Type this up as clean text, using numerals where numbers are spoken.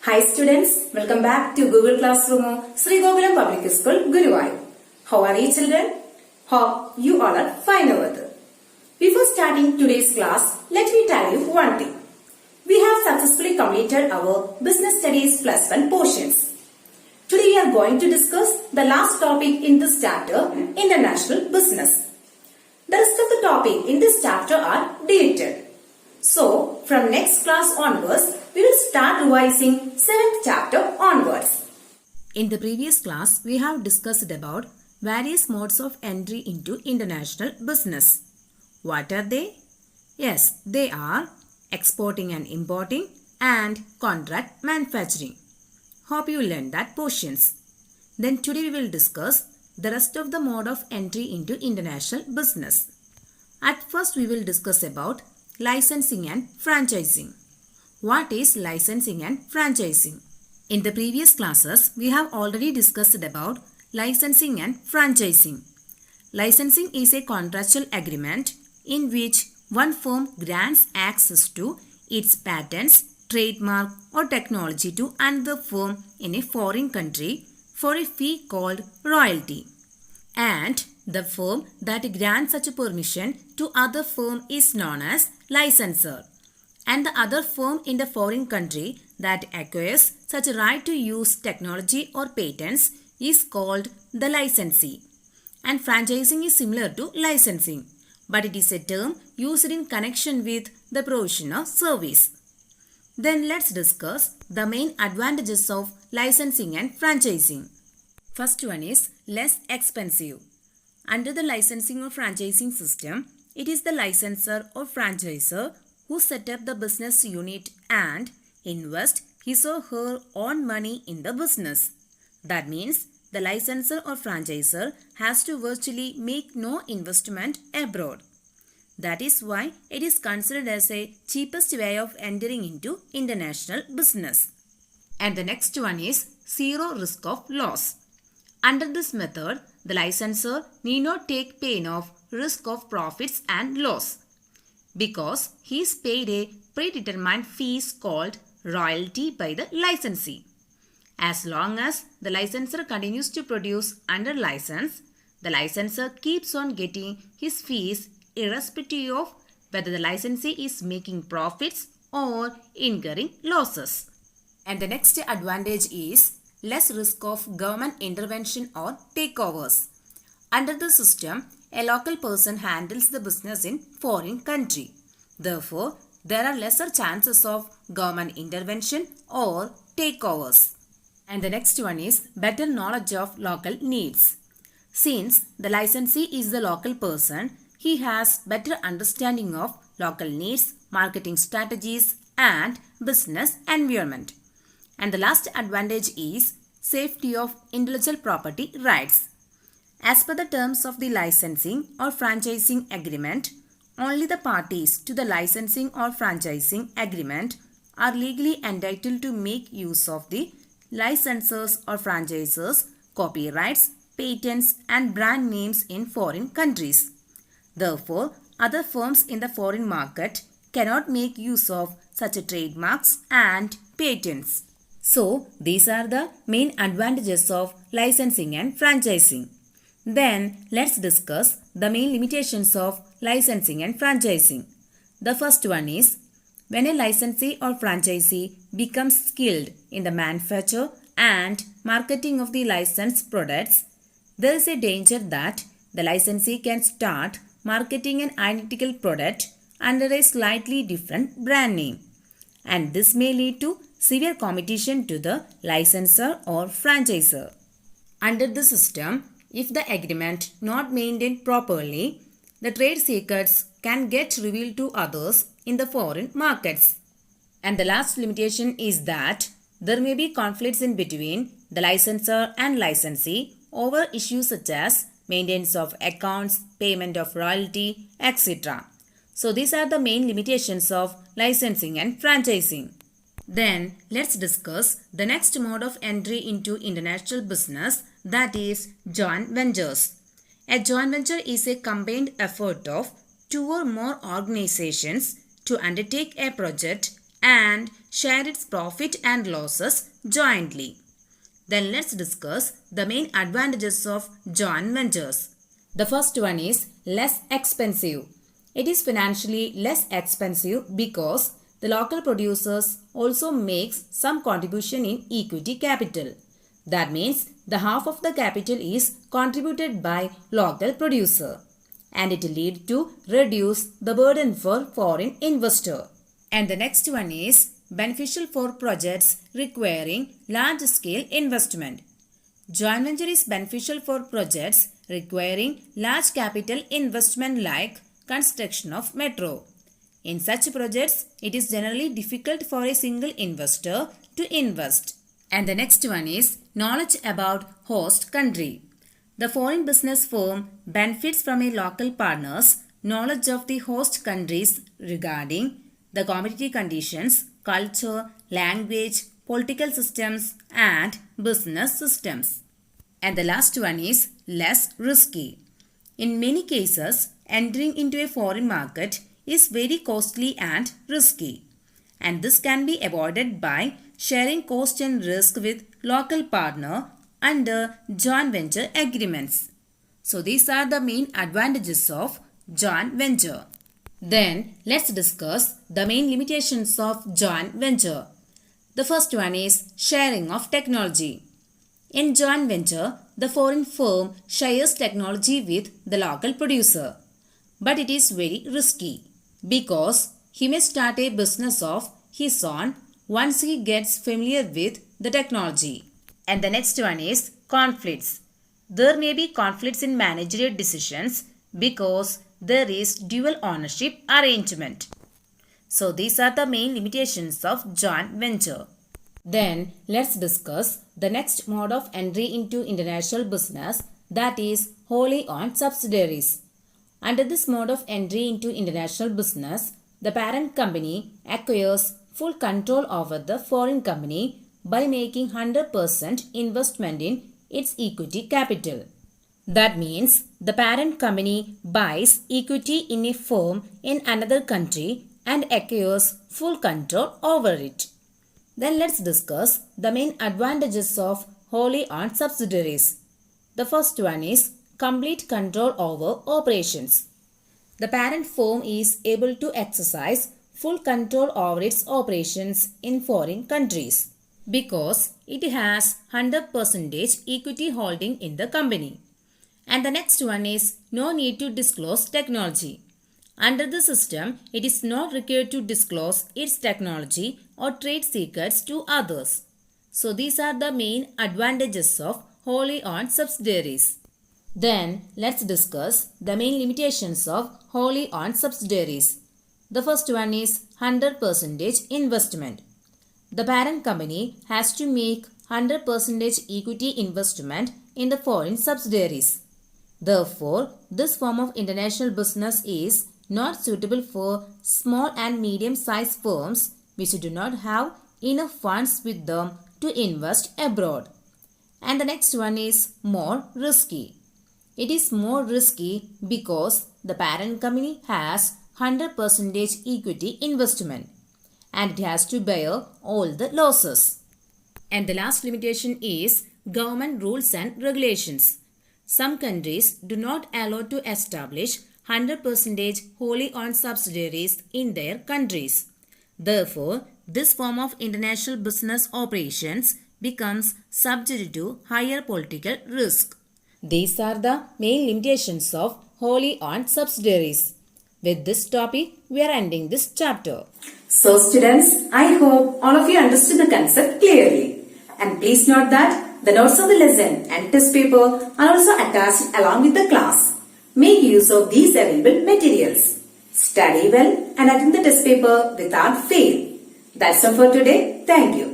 Hi students, welcome back to Google Classroom Sri Gokulam Public School, Guruvayur. How are you children? Hope you all are fine over there. Before starting today's class, let me tell you one thing. We have successfully completed our Business Studies Plus 1 portions. Today we are going to discuss the last topic in this chapter, International Business. The rest of the topic in this chapter are deleted. So, from next class onwards, we will start revising 7th chapter onwards. In the previous class, we have discussed about various modes of entry into international business. What are they? Yes, they are exporting and importing and contract manufacturing. Hope you learned that portions. Then today we will discuss the rest of the mode of entry into international business. At first we will discuss about licensing and franchising. What is licensing and franchising? In the previous classes, we have already discussed about licensing and franchising. Licensing is a contractual agreement in which one firm grants access to its patents, trademark or technology to another firm in a foreign country for a fee called royalty. And the firm that grants such a permission to other firm is known as licensor. And the other firm in the foreign country that acquires such a right to use technology or patents is called the licensee. And franchising is similar to licensing, but it is a term used in connection with the provision of service. Then let's discuss the main advantages of licensing and franchising. First one is less expensive. Under the licensing or franchising system, it is the licensor or franchisor who set up the business unit and invest his or her own money in the business. That means the licensor or franchisor has to virtually make no investment abroad. That is why it is considered as a cheapest way of entering into international business. And the next one is zero risk of loss. Under this method, the licensor need not take pain of risk of profits and loss because he is paid a predetermined fees called royalty by the licensee. As long as the licensor continues to produce under license, the licensor keeps on getting his fees irrespective of whether the licensee is making profits or incurring losses. And the next advantage is less risk of government intervention or takeovers. Under the system, a local person handles the business in foreign country. Therefore, there are lesser chances of government intervention or takeovers. And the next one is better knowledge of local needs. Since the licensee is the local person, he has better understanding of local needs, marketing strategies and business environment. And the last advantage is safety of intellectual property rights. As per the terms of the licensing or franchising agreement, only the parties to the licensing or franchising agreement are legally entitled to make use of the licensors or franchisors' copyrights, patents and brand names in foreign countries. Therefore, other firms in the foreign market cannot make use of such trademarks and patents. So, these are the main advantages of licensing and franchising. Then, let's discuss the main limitations of licensing and franchising. The first one is, when a licensee or franchisee becomes skilled in the manufacture and marketing of the licensed products, there is a danger that the licensee can start marketing an identical product under a slightly different brand name. And this may lead to severe competition to the licensor or franchisor. Under the system, if the agreement not maintained properly, the trade secrets can get revealed to others in the foreign markets. And the last limitation is that there may be conflicts in between the licensor and licensee over issues such as maintenance of accounts, payment of royalty, etc. So these are the main limitations of licensing and franchising. Then let's discuss the next mode of entry into international business, that is joint ventures. A joint venture is a combined effort of two or more organizations to undertake a project and share its profit and losses jointly. Then let's discuss the main advantages of joint ventures. The first one is less expensive. It is financially less expensive because the local producers also makes some contribution in equity capital. That means the half of the capital is contributed by local producer, and it lead to reduce the burden for foreign investor. And the next one is beneficial for projects requiring large scale investment. Joint venture is beneficial for projects requiring large capital investment like construction of metro. In such projects, it is generally difficult for a single investor to invest. And the next one is knowledge about host country. The foreign business firm benefits from a local partner's knowledge of the host countries regarding the commodity conditions, culture, language, political systems, and business systems. And the last one is less risky. In many cases, entering into a foreign market is very costly and risky. And this can be avoided by sharing cost and risk with local partner under joint venture agreements. So these are the main advantages of joint venture. Then let's discuss the main limitations of joint venture. The first one is sharing of technology. In joint venture, the foreign firm shares technology with the local producer. But it is very risky because he may start a business of his own once he gets familiar with the technology. And the next one is conflicts. There may be conflicts in managerial decisions because there is dual ownership arrangement. So these are the main limitations of joint venture. Then let's discuss the next mode of entry into international business, that is wholly owned subsidiaries. Under this mode of entry into international business, the parent company acquires full control over the foreign company by making 100% investment in its equity capital. That means the parent company buys equity in a firm in another country and acquires full control over it. Then let's discuss the main advantages of wholly owned subsidiaries. The first one is complete control over operations. The parent firm is able to exercise full control over its operations in foreign countries because it has 100% equity holding in the company. And the next one is no need to disclose technology. Under the system, it is not required to disclose its technology or trade secrets to others. So these are the main advantages of wholly owned subsidiaries. Then let's discuss the main limitations of wholly owned subsidiaries. The first one is 100% investment. The parent company has to make 100% equity investment in the foreign subsidiaries. Therefore, this form of international business is not suitable for small and medium-sized firms which do not have enough funds with them to invest abroad. And the next one is more risky. It is more risky because the parent company has 100% equity investment and it has to bear all the losses. And the last limitation is government rules and regulations. Some countries do not allow to establish 100% wholly owned subsidiaries in their countries. Therefore, this form of international business operations becomes subject to higher political risk. These are the main limitations of wholly owned subsidiaries. With this topic, we are ending this chapter. So students, I hope all of you understood the concept clearly. And please note that the notes of the lesson and test paper are also attached along with the class. Make use of these available materials. Study well and attend the test paper without fail. That's all for today. Thank you.